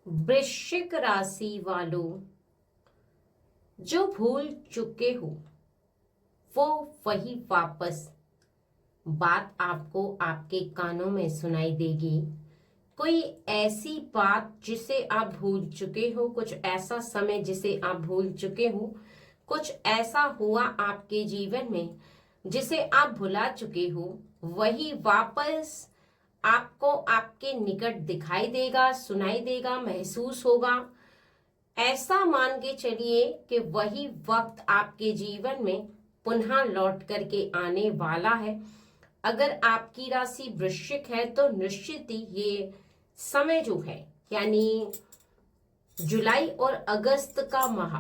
वृश्चिक राशि वालों, जो भूल चुके हो वो वही वापस बात आपको आपके कानों में सुनाई देगी। कोई ऐसी बात जिसे आप भूल चुके हो, कुछ ऐसा समय जिसे आप भूल चुके हो, कुछ ऐसा हुआ आपके जीवन में जिसे आप भुला चुके हो, वही वापस आपको आपके निकट दिखाई देगा, सुनाई देगा, महसूस होगा। ऐसा मान के चलिए कि वही वक्त आपके जीवन में पुनः लौट करके आने वाला है। अगर आपकी राशि वृश्चिक है तो निश्चित ही ये समय जो है, यानी जुलाई और अगस्त का माह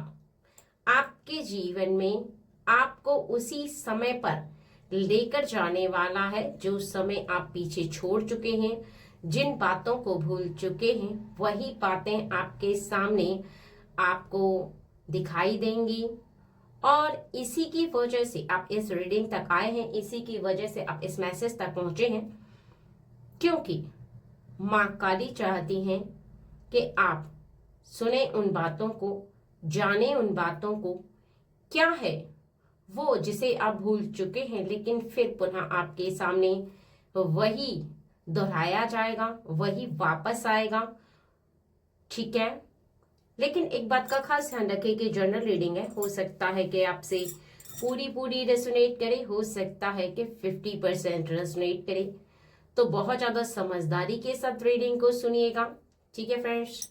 आपके जीवन में आपको उसी समय पर लेकर जाने वाला है जो समय आप पीछे छोड़ चुके हैं, जिन बातों को भूल चुके हैं वही बातें आपके सामने आपको दिखाई देंगी। और इसी की वजह से आप इस रीडिंग तक आए हैं, इसी की वजह से आप इस मैसेज तक पहुंचे हैं, क्योंकि मां काली चाहती हैं कि आप सुने उन बातों को, जाने उन बातों को। क्या है वो जिसे आप भूल चुके हैं, लेकिन फिर पुनः आपके सामने वही दोहराया जाएगा, वही वापस आएगा। ठीक है, लेकिन एक बात का खास ध्यान रखें कि जनरल रीडिंग है, हो सकता है कि आपसे पूरी रेजोनेट करे, हो सकता है कि 50% रेजोनेट करे। तो बहुत ज्यादा समझदारी के साथ रीडिंग को सुनिएगा। ठीक है फ्रेंड्स,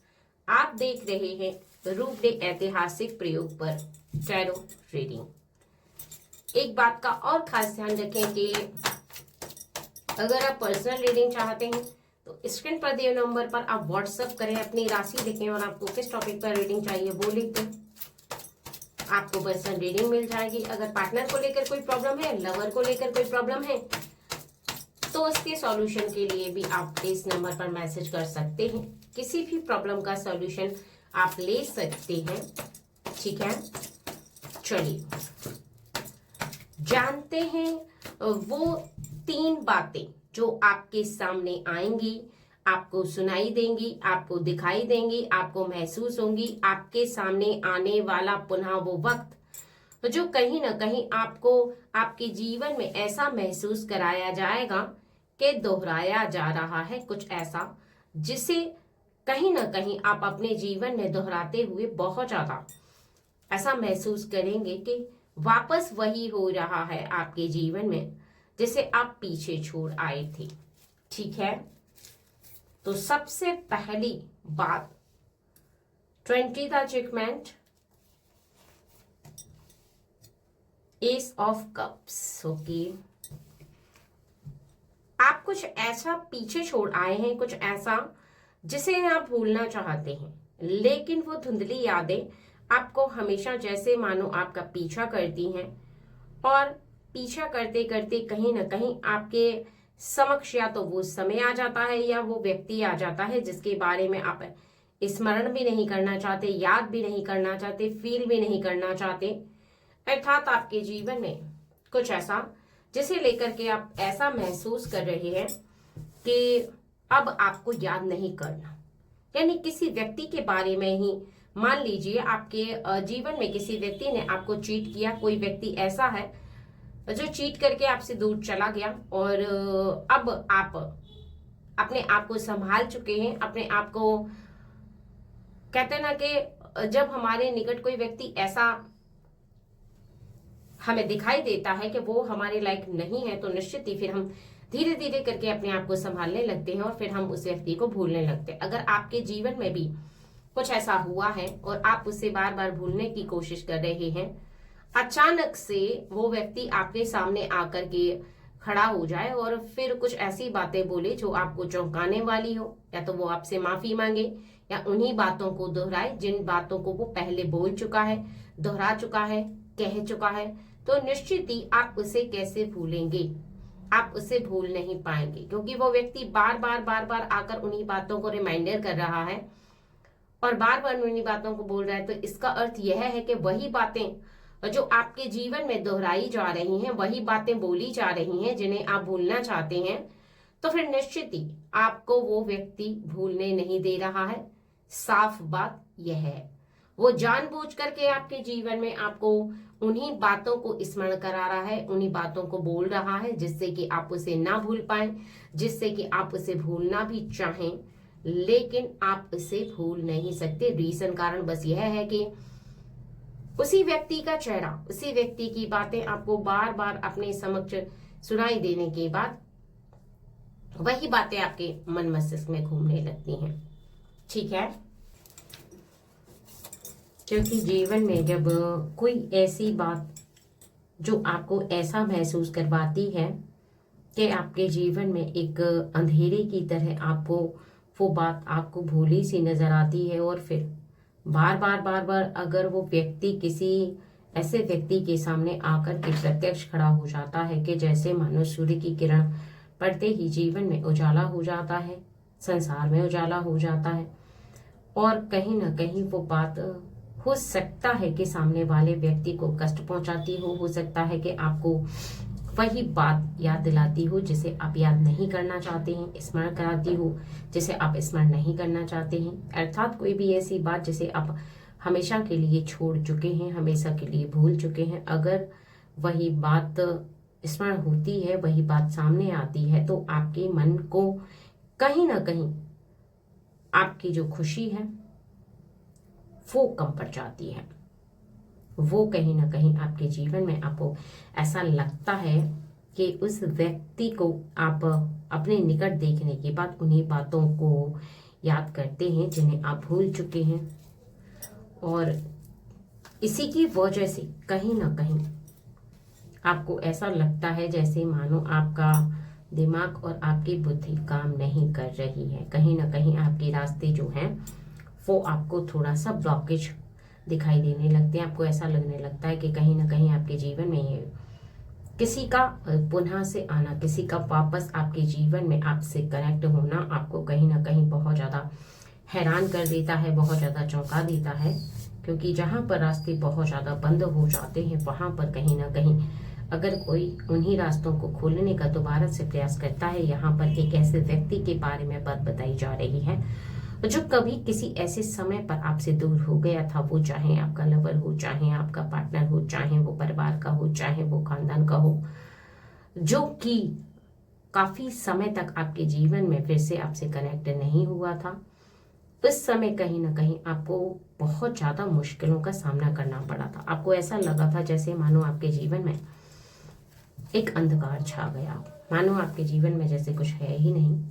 आप देख रहे हैं रूप डे ऐतिहासिक प्रयोग पर टैरो रीडिंग। एक बात का और खास ध्यान रखें कि अगर आप पर्सनल रीडिंग चाहते हैं तो स्क्रीन पर दिए नंबर पर आप व्हाट्सएप करें, अपनी राशि लिखें और आपको किस टॉपिक पर रीडिंग चाहिए वो लिख दें, आपको पर्सनल रीडिंग मिल जाएगी। अगर पार्टनर को लेकर कोई प्रॉब्लम है, लवर को लेकर कोई प्रॉब्लम है, तो उसके सॉल्यूशन के लिए भी आप इस नंबर पर मैसेज कर सकते हैं। किसी भी प्रॉब्लम का सॉल्यूशन आप ले सकते हैं। ठीक है, चलिए जानते हैं वो 3 बातें जो आपके सामने आएंगी, आपको सुनाई देंगी, आपको दिखाई देंगी, आपको महसूस होंगी। आपके सामने आने वाला पुनः वो वक्त जो कहीं ना कहीं आपको आपके जीवन में ऐसा महसूस कराया जाएगा कि दोहराया जा रहा है कुछ ऐसा जिसे कहीं ना कहीं आप अपने जीवन में दोहराते हुए बहुत ज्यादा ऐसा महसूस करेंगे कि वापस वही हो रहा है आपके जीवन में जिसे आप पीछे छोड़ आए थे। ठीक है, तो सबसे पहली बात 20 का judgement, ace of cups. Okay, आप कुछ ऐसा पीछे छोड़ आए हैं, कुछ ऐसा जिसे आप भूलना चाहते हैं, लेकिन वो धुंधली यादें आपको हमेशा जैसे मानो आपका पीछा करती हैं, और पीछा करते करते कहीं ना कहीं आपके समक्ष या तो वो समय आ जाता है या वो व्यक्ति आ जाता है जिसके बारे में आप स्मरण भी नहीं करना चाहते, याद भी नहीं करना चाहते, फील भी नहीं करना चाहते। अर्थात आपके जीवन में कुछ ऐसा जिसे लेकर के आप ऐसा महसूस कर रहे हैं कि अब आपको याद नहीं करना। यानी किसी व्यक्ति के बारे में ही मान लीजिए आपके जीवन में किसी व्यक्ति ने आपको चीट किया, कोई व्यक्ति ऐसा है जो चीट करके आपसे दूर चला गया, और अब आप अपने आप को संभाल चुके हैं, अपने आप को, कहते हैं ना कि जब हमारे निकट कोई व्यक्ति ऐसा हमें दिखाई देता है कि वो हमारे लायक नहीं है, तो निश्चित ही फिर हम धीरे धीरे करके अपने आप को संभालने लगते हैं और फिर हम उस व्यक्ति को भूलने लगते हैं। अगर आपके जीवन में भी कुछ ऐसा हुआ है और आप उससे बार बार भूलने की कोशिश कर रहे हैं, अचानक से वो व्यक्ति आपके सामने आकर के खड़ा हो जाए और फिर कुछ ऐसी बातें बोले जो आपको चौंकाने वाली हो, या तो वो आपसे माफी मांगे या उन्हीं बातों को दोहराए जिन बातों को वो पहले बोल चुका है, दोहरा चुका है, कह चुका है, तो निश्चित ही आप उसे कैसे भूलेंगे, आप उसे भूल नहीं पाएंगे, क्योंकि वो व्यक्ति बार बार आकर उन्हीं बातों को रिमाइंडर कर रहा है और बार बार उन्हीं बातों को बोल रहा है। तो इसका अर्थ यह है कि वही बातें जो आपके जीवन में दोहराई जा रही हैं, वही बातें बोली जा रही हैं जिन्हें आप भूलना चाहते हैं, तो फिर निश्चित ही आपको वो व्यक्ति भूलने नहीं दे रहा है। साफ बात यह है, वो जानबूझ करके आपके जीवन में आपको उन्हीं बातों को स्मरण करा रहा है, उन्हीं बातों को बोल रहा है जिससे कि आप उसे ना भूल पाए, जिससे कि आप उसे भूलना भी चाहें लेकिन आप उसे भूल नहीं सकते। रीजन कारण बस यह है कि उसी व्यक्ति का चेहरा, उसी व्यक्ति की बातें आपको बार बार अपने समक्ष सुनाई देने के बाद वही बातें आपके मन मस्तिष्क में घूमने लगती हैं। ठीक है, क्योंकि जीवन में जब कोई ऐसी बात जो आपको ऐसा महसूस करवाती है कि आपके जीवन में एक अंधेरे की तरह आपको वो बात आपको भूली सी नजर आती है, और फिर बार बार अगर वो व्यक्ति किसी ऐसे व्यक्ति के सामने आकर के प्रत्यक्ष खड़ा हो जाता है कि जैसे मानो सूर्य की किरण पड़ते ही जीवन में उजाला हो जाता है, संसार में उजाला हो जाता है, और कहीं ना कहीं वो बात हो सकता है कि सामने वाले व्यक्ति को कष्ट पहुंचाती हो सकता है कि आपको वही बात याद दिलाती हो जिसे आप याद नहीं करना चाहते हैं, स्मरण कराती हो जिसे आप स्मरण नहीं करना चाहते हैं, अर्थात कोई भी ऐसी बात जिसे आप हमेशा के लिए छोड़ चुके हैं, हमेशा के लिए भूल चुके हैं। अगर वही बात स्मरण होती है, वही बात सामने आती है, तो आपके मन को कहीं ना कहीं आपकी जो खुशी है वो कम पड़ जाती है। वो कहीं ना कहीं आपके जीवन में आपको ऐसा लगता है कि उस व्यक्ति को आप अपने निकट देखने के बाद उन्हीं बातों को याद करते हैं जिन्हें आप भूल चुके हैं, और इसी की वजह से कहीं ना कहीं आपको ऐसा लगता है जैसे मानो आपका दिमाग और आपकी बुद्धि काम नहीं कर रही है। कहीं ना कहीं आपके रास्ते जो हैं वो आपको थोड़ा सा ब्लॉकेज दिखाई देने लगते हैं। आपको ऐसा लगने लगता है कि कहीं ना कहीं आपके जीवन में ये किसी का पुनः से आना, किसी का वापस आपके जीवन में आपसे कनेक्ट होना आपको कहीं ना कहीं बहुत ज़्यादा हैरान कर देता है, बहुत ज़्यादा चौंका देता है। क्योंकि जहाँ पर रास्ते बहुत ज़्यादा बंद हो जाते हैं वहाँ पर कहीं ना कहीं अगर कोई उन्हीं रास्तों को खोलने का दोबारा से प्रयास करता है, यहाँ पर एक ऐसे व्यक्ति के बारे में बात बताई जा रही है जो कभी किसी ऐसे समय पर आपसे दूर हो गया था। वो चाहे आपका लवर हो, चाहे आपका पार्टनर हो, चाहे वो परिवार का हो, चाहे वो खानदान का हो, जो कि काफी समय तक आपके जीवन में फिर से आपसे कनेक्ट नहीं हुआ था। उस समय कहीं ना कहीं आपको बहुत ज्यादा मुश्किलों का सामना करना पड़ा था। आपको ऐसा लगा था जैसे मानो आपके जीवन में एक अंधकार छा गया, मानो आपके जीवन में जैसे कुछ है ही नहीं।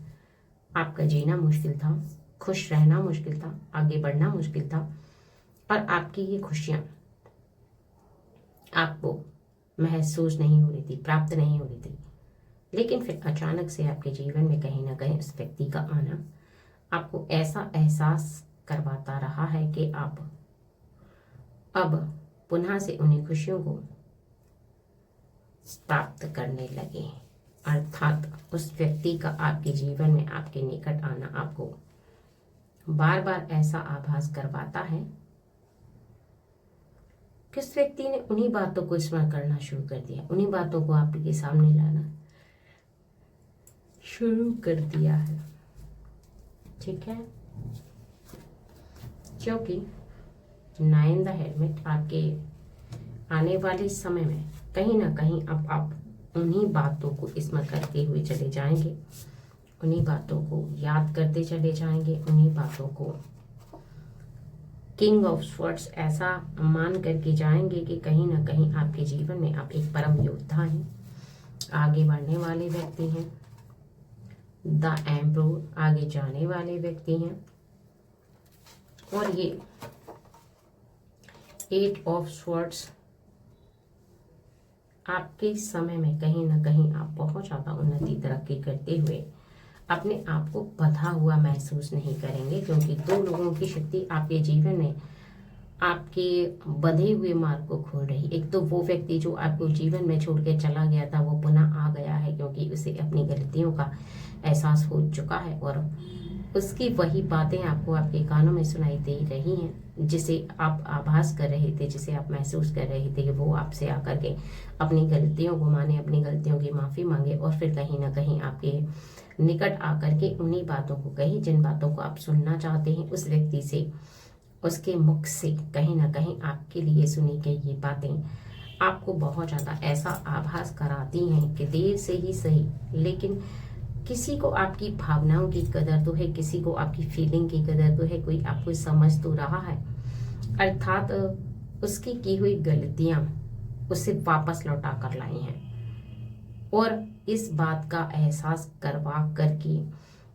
आपका जीना मुश्किल था, खुश रहना मुश्किल था, आगे बढ़ना मुश्किल था, और आपकी ये खुशियां आपको महसूस नहीं हो रही थी, प्राप्त नहीं हो रही थी। लेकिन फिर अचानक से आपके जीवन में कहीं ना कहीं उस व्यक्ति का आना आपको ऐसा एहसास करवाता रहा है कि आप अब पुनः से उन्हीं खुशियों को प्राप्त करने लगे। अर्थात उस व्यक्ति का आपके जीवन में आपके निकट आना आपको बार बार ऐसा आभास करवाता है कि उस व्यक्ति ने उन्हीं बातों को स्मरण करना शुरू कर दिया, उन्हीं बातों को आपके सामने लाना शुरू कर दिया है। ठीक है, क्योंकि 9 द हेलमेट आपके आने वाले समय में कहीं ना कहीं अब आप उन्हीं बातों को स्मरण करते हुए चले जाएंगे, उन्हीं बातों को याद करते चले जाएंगे, उन्हीं बातों को किंग ऑफ स्वॉर्ड्स ऐसा मान करके जाएंगे कि कहीं ना कहीं आपके जीवन में आप एक परम योद्धा हैं, आगे बढ़ने वाले व्यक्ति हैं, द एम्परर आगे जाने वाले व्यक्ति हैं। और ये 8 ऑफ स्वॉर्ड्स आपके समय में कहीं ना कहीं आप बहुत ज़्यादा उन्नति तरक्की करते हुए अपने आप को बंधा हुआ महसूस नहीं करेंगे, क्योंकि 2 लोगों की शक्ति आपके जीवन में आपके बंधे हुए मार्ग को खोल रही। एक तो वो व्यक्ति जो आपको जीवन में छोड़ के चला गया था वो पुनः आ गया है, क्योंकि उसे अपनी गलतियों का एहसास हो चुका है और उसकी वही बातें आपको आपके कानों में सुनाई दे रही हैं जिसे आप आभास कर रहे थे, जिसे आप महसूस कर रहे थे कि वो आपसे आकर के अपनी गलतियों को माने, अपनी गलतियों की माफ़ी मांगे और फिर कहीं ना कहीं आपके निकट आकर के उन्हीं बातों को कही जिन बातों को आप सुनना चाहते हैं। उस व्यक्ति से, उसके मुख से कहीं ना कहीं आपके लिए सुनी गई ये बातें आपको बहुत ज़्यादा ऐसा आभास कराती हैं कि देर से ही सही, लेकिन किसी को आपकी भावनाओं की कदर तो है, किसी को आपकी फीलिंग की कदर तो है, कोई आपको समझ तो रहा है, अर्थात उसकी की हुई गलतियां उसे वापस लौटा कर लाई हैं। और इस बात का एहसास करवा करके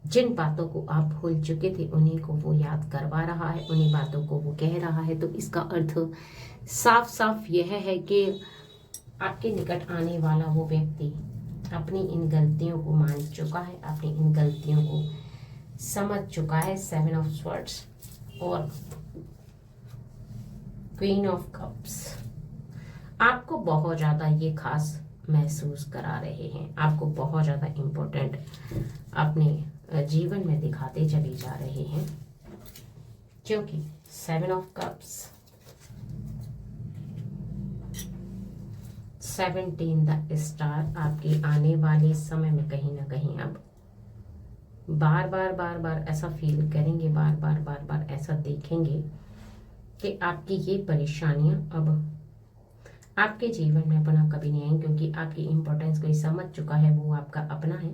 जिन बातों को आप भूल चुके थे उन्हीं को वो याद करवा रहा है, उन्हीं बातों को वो कह रहा है। तो इसका अर्थ साफ साफ यह है कि आपके निकट आने वाला वो व्यक्ति अपनी इन गलतियों को मान चुका है, अपनी इन गलतियों को समझ चुका है। 7 ऑफ स्वॉर्ड्स और क्वीन ऑफ कप्स आपको बहुत ज़्यादा ये खास महसूस करा रहे हैं, आपको बहुत ज़्यादा इम्पोर्टेंट अपने जीवन में दिखाते चले जा रहे हैं, क्योंकि 7 ऑफ कप्स, 17 द स्टार आपके आने वाले समय में कहीं ना कहीं अब बार बार ऐसा फील करेंगे, बार बार ऐसा देखेंगे कि आपकी ये परेशानियां अब आपके जीवन में अपना कभी नहीं आएंगी, क्योंकि आपकी इम्पोर्टेंस कोई समझ चुका है, वो आपका अपना है।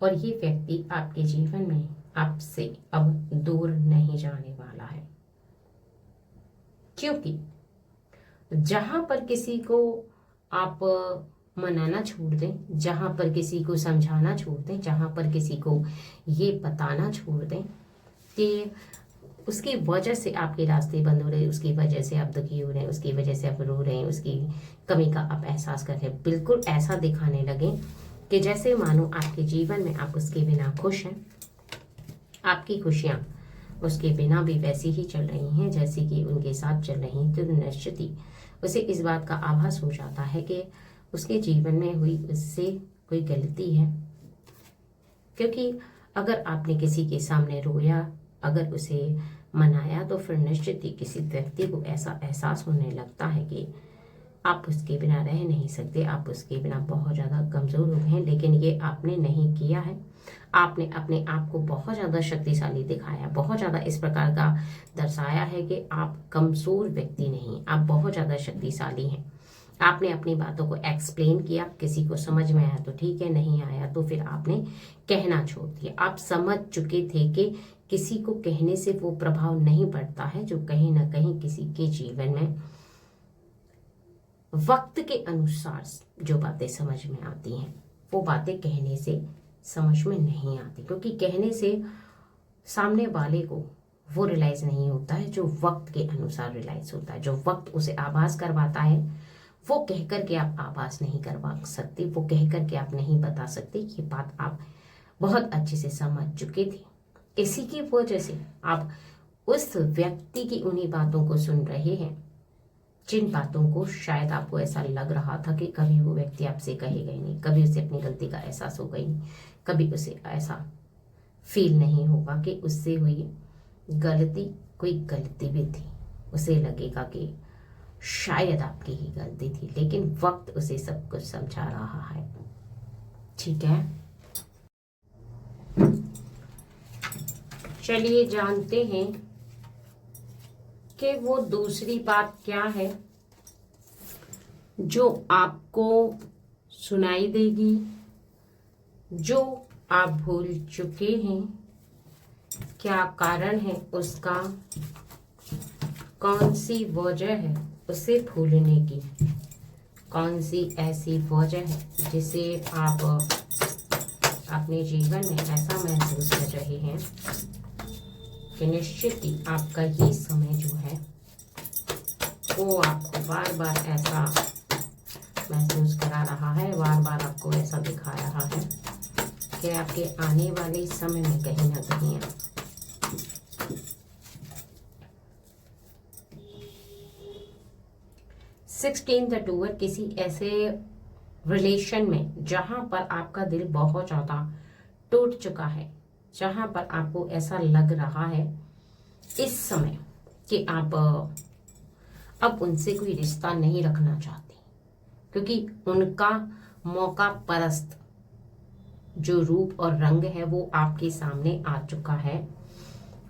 और ये व्यक्ति आपके जीवन में आपसे अब दूर नहीं जाने वाला है, क्योंकि जहां पर किसी को आप मनाना छोड़ दें, जहां पर किसी को समझाना छोड़ दें, जहां पर किसी को ये बताना छोड़ दें कि उसकी वजह से आपके रास्ते बंद हो रहे हैं, उसकी वजह से आप दुखी हो रहे हैं, उसकी वजह से आप रो रहे हैं, उसकी कमी का आप एहसास कर रहे हैं, बिल्कुल ऐसा दिखाने लगे कि जैसे मानो आपके जीवन में आप उसके बिना खुश हैं, आपकी खुशियां उसके बिना भी वैसी ही चल रही हैं जैसी कि उनके साथ चल रही हैं। तो निश्चित ही उसे इस बात का आभास हो जाता है कि उसके जीवन में हुई उससे कोई गलती है, क्योंकि अगर आपने किसी के सामने रोया, अगर उसे मनाया, तो फिर निश्चित ही किसी व्यक्ति को ऐसा एहसास होने लगता है कि आप उसके बिना रह नहीं सकते, आप उसके बिना बहुत ज़्यादा कमज़ोर हो गए हैं। लेकिन ये आपने नहीं किया है, आपने अपने आप को बहुत ज़्यादा शक्तिशाली दिखाया, बहुत ज़्यादा इस प्रकार का दर्शाया है कि आप कमज़ोर व्यक्ति नहीं, आप बहुत ज़्यादा शक्तिशाली हैं। आपने अपनी बातों को एक्सप्लेन किया, किसी को समझ में आया तो ठीक है, नहीं आया तो फिर आपने कहना छोड़ दिया। आप समझ चुके थे कि किसी को कहने से वो प्रभाव नहीं पड़ता है, जो कहीं ना कहीं किसी के जीवन में वक्त के अनुसार जो बातें समझ में आती हैं वो बातें कहने से समझ में नहीं आती, क्योंकि कहने से सामने वाले को वो रियलाइज नहीं होता है जो वक्त के अनुसार रियलाइज होता है। जो वक्त उसे आभास करवाता है वो कह कर के आप आभास नहीं करवा सकते, वो कह कर के आप नहीं बता सकते। ये बात आप बहुत अच्छे से समझ चुके थे, इसी की वजह से आप उस व्यक्ति की उन्हीं बातों को सुन रहे हैं जिन बातों को शायद आपको ऐसा लग रहा था कि कभी वो व्यक्ति आपसे कहेगा ही नहीं, कभी उसे अपनी गलती का एहसास होगा ही नहीं, कभी उसे ऐसा फील नहीं होगा कि उससे हुई गलती कोई गलती भी थी। उसे लगेगा कि शायद आपकी ही गलती थी, लेकिन वक्त उसे सब कुछ समझा रहा है। ठीक है, चलिए जानते हैं कि वो दूसरी बात क्या है जो आपको सुनाई देगी, जो आप भूल चुके हैं। क्या कारण है उसका, कौन सी वजह है उसे भूलने की, कौन सी ऐसी वजह है जिसे आप अपने जीवन में ऐसा महसूस कर रहे हैं कि निश्चित ही आपका ये समय जो है वो आपको बार बार ऐसा महसूस करा रहा है, बार बार आपको ऐसा दिखा रहा है कि आपके आने वाले समय में कहीं ना कहीं 16 द डूअर किसी ऐसे रिलेशन में जहां पर आपका दिल बहुत ज्यादा टूट चुका है, जहां पर आपको ऐसा लग रहा है इस समय कि आप अब उनसे कोई रिश्ता नहीं रखना चाहते, क्योंकि उनका मौका परस्त जो रूप और रंग है वो आपके सामने आ चुका है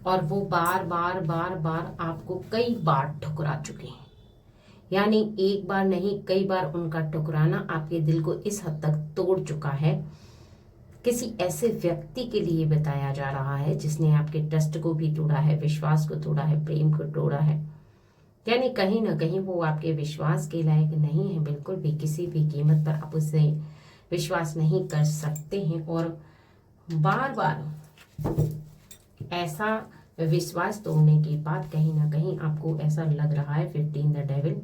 और वो बार बार बार बार आपको कई बार ठुकरा चुके हैं। यानी एक बार नहीं, कई बार उनका ठुकराना आपके दिल को इस हद तक तोड़ चुका है। किसी ऐसे व्यक्ति के लिए बताया जा रहा है जिसने आपके ट्रस्ट को भी तोड़ा है, विश्वास को तोड़ा है, प्रेम को तोड़ा है। यानी कहीं ना कहीं वो आपके विश्वास के लायक नहीं है, बिल्कुल भी, किसी भी कीमत पर आप उससे विश्वास नहीं कर सकते हैं। और बार बार ऐसा विश्वास तोड़ने के बाद कहीं ना कहीं आपको ऐसा लग रहा है 15 द डेविल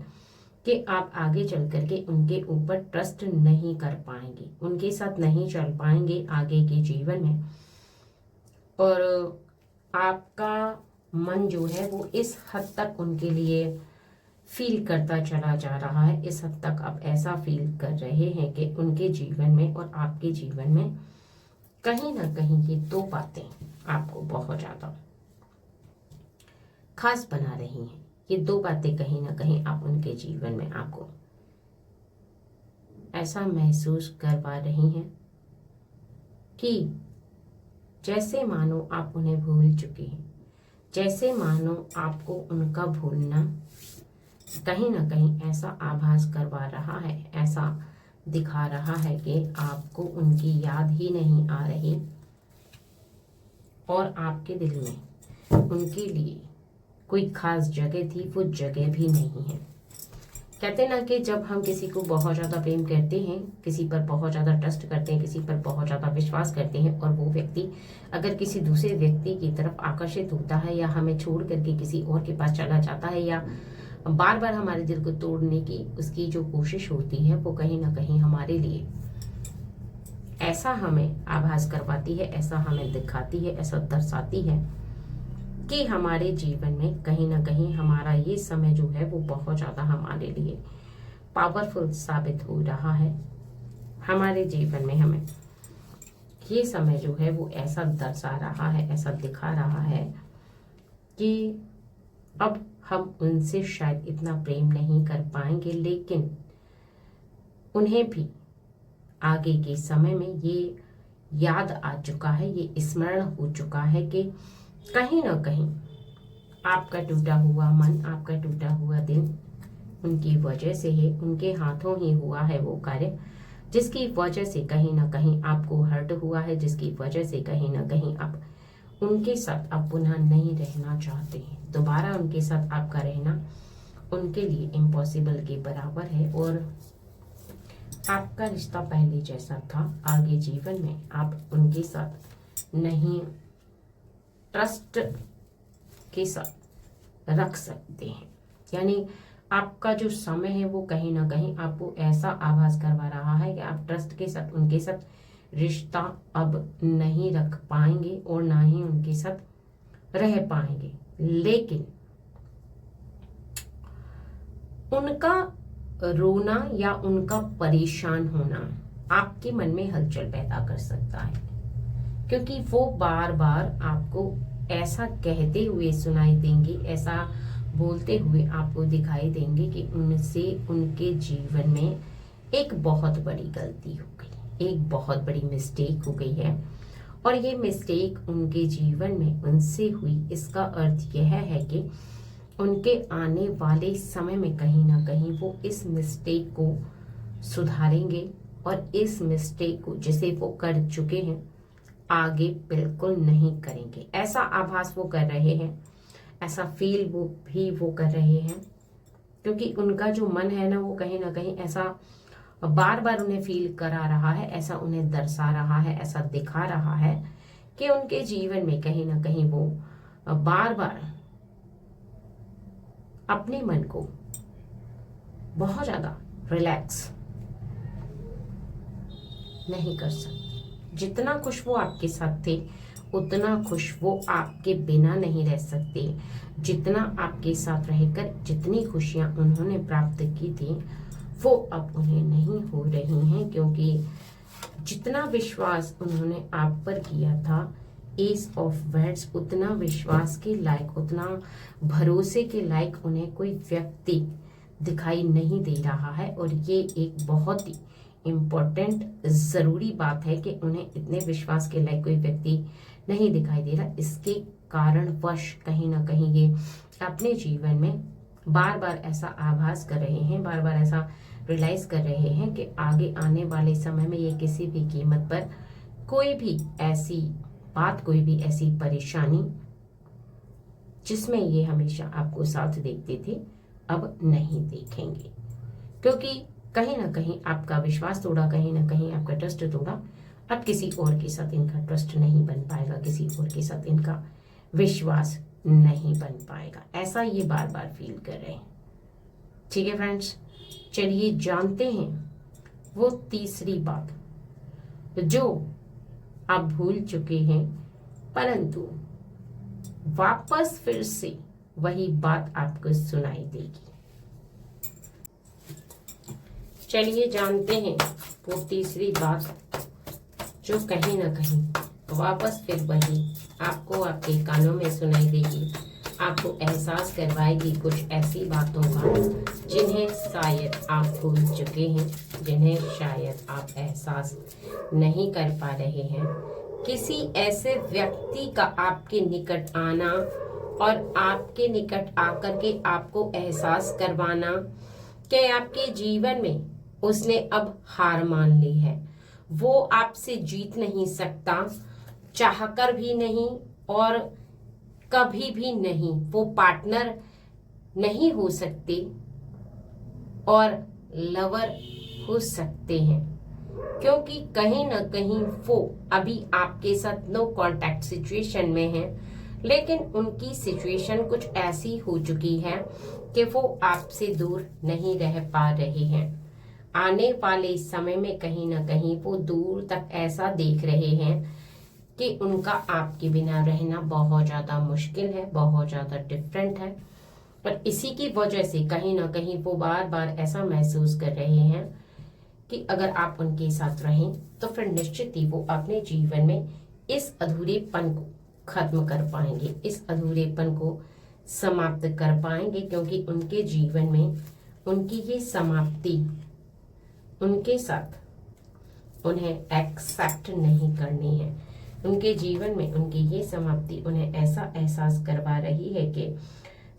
कि आप आगे चल करके उनके ऊपर ट्रस्ट नहीं कर पाएंगे, उनके साथ नहीं चल पाएंगे आगे के जीवन में। और आपका मन जो है वो इस हद तक उनके लिए फील करता चला जा रहा है, इस हद तक आप ऐसा फील कर रहे हैं कि उनके जीवन में और आपके जीवन में कहीं ना कहीं ये दो बातें आपको बहुत ज़्यादा खास बना रही हैं। ये दो बातें कहीं ना कहीं आप उनके जीवन में आपको ऐसा महसूस करवा रही हैं कि जैसे मानो आप उन्हें भूल चुके हैं, जैसे मानो आपको उनका भूलना कहीं ना कहीं ऐसा आभास करवा रहा है, ऐसा दिखा रहा है कि आपको उनकी याद ही नहीं आ रही और आपके दिल में उनके लिए कोई खास जगह थी, वो जगह भी नहीं है। कहते ना कि जब हम किसी को बहुत ज़्यादा प्रेम करते हैं, किसी पर बहुत ज़्यादा ट्रस्ट करते हैं, किसी पर बहुत ज़्यादा विश्वास करते हैं और वो व्यक्ति अगर किसी दूसरे व्यक्ति की तरफ आकर्षित होता है या हमें छोड़ करके किसी और के पास चला जाता है या बार बार हमारे दिल को तोड़ने की उसकी जो कोशिश होती है, वो कहीं ना कहीं हमारे लिए ऐसा हमें आभास करवाती है, ऐसा हमें दिखाती है, ऐसा दर्शाती है कि हमारे जीवन में कहीं ना कहीं हमारा ये समय जो है वो बहुत ज़्यादा हमारे लिए पावरफुल साबित हो रहा है। हमारे जीवन में हमें ये समय जो है वो ऐसा दर्शा रहा है, ऐसा दिखा रहा है कि अब हम उनसे शायद इतना प्रेम नहीं कर पाएंगे, लेकिन उन्हें भी आगे के समय में ये याद आ चुका है, ये स्मरण हो चुका है कि कहीं ना कहीं आपका टूटा हुआ मन, आपका टूटा हुआ दिल उनकी वजह से है, उनके हाथों ही हुआ है वो कार्य, जिसकी वजह से कहीं ना कहीं आपको हर्ट हुआ है, जिसकी वजह से कहीं ना कहीं आप उनके साथ आप पुनः नहीं रहना चाहते हैं। दोबारा उनके साथ आपका रहना उनके लिए इम्पॉसिबल के बराबर है और आपका रिश्ता पहले जैसा था आगे जीवन में आप उनके साथ नहीं ट्रस्ट के साथ रख सकते हैं। यानी आपका जो समय है वो कहीं ना कहीं आपको ऐसा आभास करवा रहा है कि आप ट्रस्ट के साथ उनके साथ रिश्ता अब नहीं रख पाएंगे और ना ही उनके साथ रह पाएंगे, लेकिन उनका रोना या उनका परेशान होना आपके मन में हलचल पैदा कर सकता है, क्योंकि वो बार बार आपको ऐसा कहते हुए सुनाई देंगे, ऐसा बोलते हुए आपको दिखाई देंगे कि उनसे उनके जीवन में एक बहुत बड़ी गलती हो गई, एक बहुत बड़ी मिस्टेक हो गई है और ये मिस्टेक उनके जीवन में उनसे हुई। इसका अर्थ यह है कि उनके आने वाले समय में कहीं ना कहीं वो इस मिस्टेक को सुधारेंगे और इस मिस्टेक को जिसे वो कर चुके हैं आगे बिल्कुल नहीं करेंगे। ऐसा आभास वो कर रहे हैं, ऐसा फील वो कर रहे हैं, क्योंकि उनका जो मन है ना कहीं ऐसा बार बार उन्हें फील करा रहा है, ऐसा उन्हें दर्शा रहा है, ऐसा दिखा रहा है कि उनके जीवन में कहीं ना कहीं वो बार बार अपने मन को बहुत ज्यादा रिलैक्स नहीं कर सकते। जितना खुश वो आपके साथ थे उतना खुश वो आपके बिना नहीं रह सकते। जितना आपके साथ रहकर जितनी खुशियां उन्होंने प्राप्त की थी वो अब उन्हें नहीं हो रही हैं, क्योंकि जितना विश्वास उन्होंने आप पर किया था एस ऑफ वर्ड्स, उतना विश्वास के लायक, उतना भरोसे के लायक उन्हें कोई व्यक्ति दिखाई नहीं दे रहा है। और ये एक बहुत ही इम्पोर्टेंट ज़रूरी बात है कि उन्हें इतने विश्वास के लायक कोई व्यक्ति नहीं दिखाई दे रहा। इसके कारणवश कहीं ना कहीं ये अपने जीवन में बार बार ऐसा आभास कर रहे हैं, बार बार ऐसा रियलाइज कर रहे हैं कि आगे आने वाले समय में ये किसी भी कीमत पर कोई भी ऐसी बात, कोई भी ऐसी परेशानी जिसमें ये हमेशा आपको साथ देखते थे, अब नहीं देखेंगे। क्योंकि कहीं ना कहीं आपका विश्वास तोड़ा, कहीं ना कहीं आपका ट्रस्ट तोड़ा। अब किसी और के साथ इनका ट्रस्ट नहीं बन पाएगा, किसी और के साथ इनका विश्वास नहीं बन पाएगा, ऐसा ये बार बार फील कर रहे हैं। ठीक है फ्रेंड्स, चलिए जानते हैं वो तीसरी बात जो आप भूल चुके हैं, परंतु वापस फिर से वही बात आपको सुनाई देगी। चलिए जानते हैं वो तीसरी बात जो कहीं ना कहीं वापस फिर वही आपको आपके कानों में सुनाई देगी, आपको एहसास करवाएगी कुछ ऐसी बातों का जिन्हें शायद आप भूल चुके हैं, जिन्हें शायद आप एहसास नहीं कर पा रहे हैं। किसी ऐसे व्यक्ति का आपके निकट आना और आपके निकट आकर के आपको एहसास करवाना कि आपके जीवन में उसने अब हार मान ली है, वो आपसे जीत नहीं सकता, चाहकर भी नहीं और कभी भी नहीं, वो पार्टनर नहीं हो सकते और लवर हो सकते हैं, क्योंकि कहीं ना कहीं वो अभी आपके साथ नो कांटेक्ट सिचुएशन में है, लेकिन उनकी सिचुएशन कुछ ऐसी हो चुकी है कि वो आपसे दूर नहीं रह पा रहे हैं। आने वाले समय में कहीं ना कहीं वो दूर तक ऐसा देख रहे हैं कि उनका आपके बिना रहना बहुत ज़्यादा मुश्किल है, बहुत ज़्यादा डिफरेंट है। पर इसी की वजह से कहीं ना कहीं वो बार बार ऐसा महसूस कर रहे हैं कि अगर आप उनके साथ रहें तो फिर निश्चित ही वो अपने जीवन में इस अधूरेपन को खत्म कर पाएंगे, इस अधूरेपन को समाप्त कर पाएंगे, क्योंकि उनके जीवन में उनकी ये समाप्ति उनके साथ उन्हें एक्सेप्ट नहीं करनी है। उनके जीवन में उनकी ये समाप्ति उन्हें ऐसा एहसास करवा रही है कि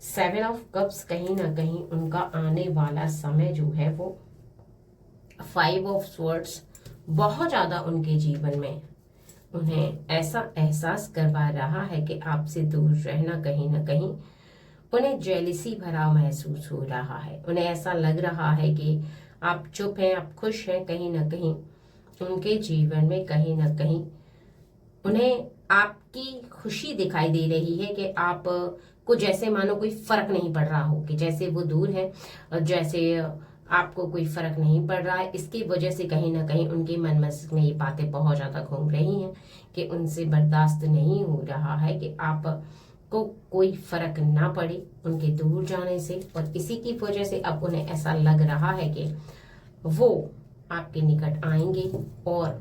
7 ऑफ कप्स कहीं ना कहीं उनका आने वाला समय जो है वो 5 ऑफ स्वॉर्ड्स बहुत ज़्यादा उनके जीवन में उन्हें ऐसा एहसास करवा रहा है कि आपसे दूर रहना कहीं ना कहीं उन्हें जेलिसी भरा महसूस हो रहा है। उन्हें ऐसा लग रहा है कि आप चुप हैं, आप खुश हैं, कहीं ना कहीं उनके जीवन में कहीं ना कहीं उन्हें आपकी खुशी दिखाई दे रही है कि आप को जैसे मानो कोई फर्क नहीं पड़ रहा हो, कि जैसे वो दूर है और जैसे आपको कोई फर्क नहीं पड़ रहा है। इसकी वजह से कहीं ना कहीं उनके मन मस्तिष्क में ये बातें बहुत ज़्यादा घूम रही हैं कि उनसे बर्दाश्त नहीं हो रहा है कि आप को कोई फर्क ना पड़े उनके दूर जाने से, और इसी की वजह से अब उन्हें ऐसा लग रहा है कि वो आपके निकट आएंगे और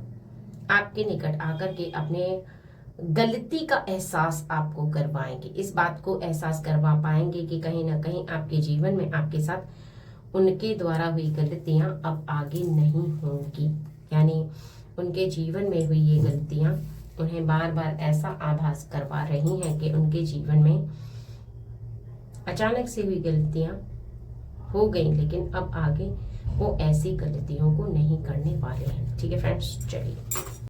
आपके निकट आकर के अपने गलती का एहसास आपको करवाएंगे, इस बात को एहसास करवा पाएंगे कि कहीं ना कहीं आपके जीवन में आपके साथ उनके द्वारा हुई गलतियां अब आगे नहीं होंगी। यानी उनके जीवन में हुई ये गलतियां उन्हें बार बार ऐसा आभास करवा रही हैं कि उनके जीवन में अचानक से हुई गलतियां हो गई, लेकिन अब आगे वो ऐसी गलतियों को नहीं करने वाले हैं। ठीक है फ्रेंड्स, चलिए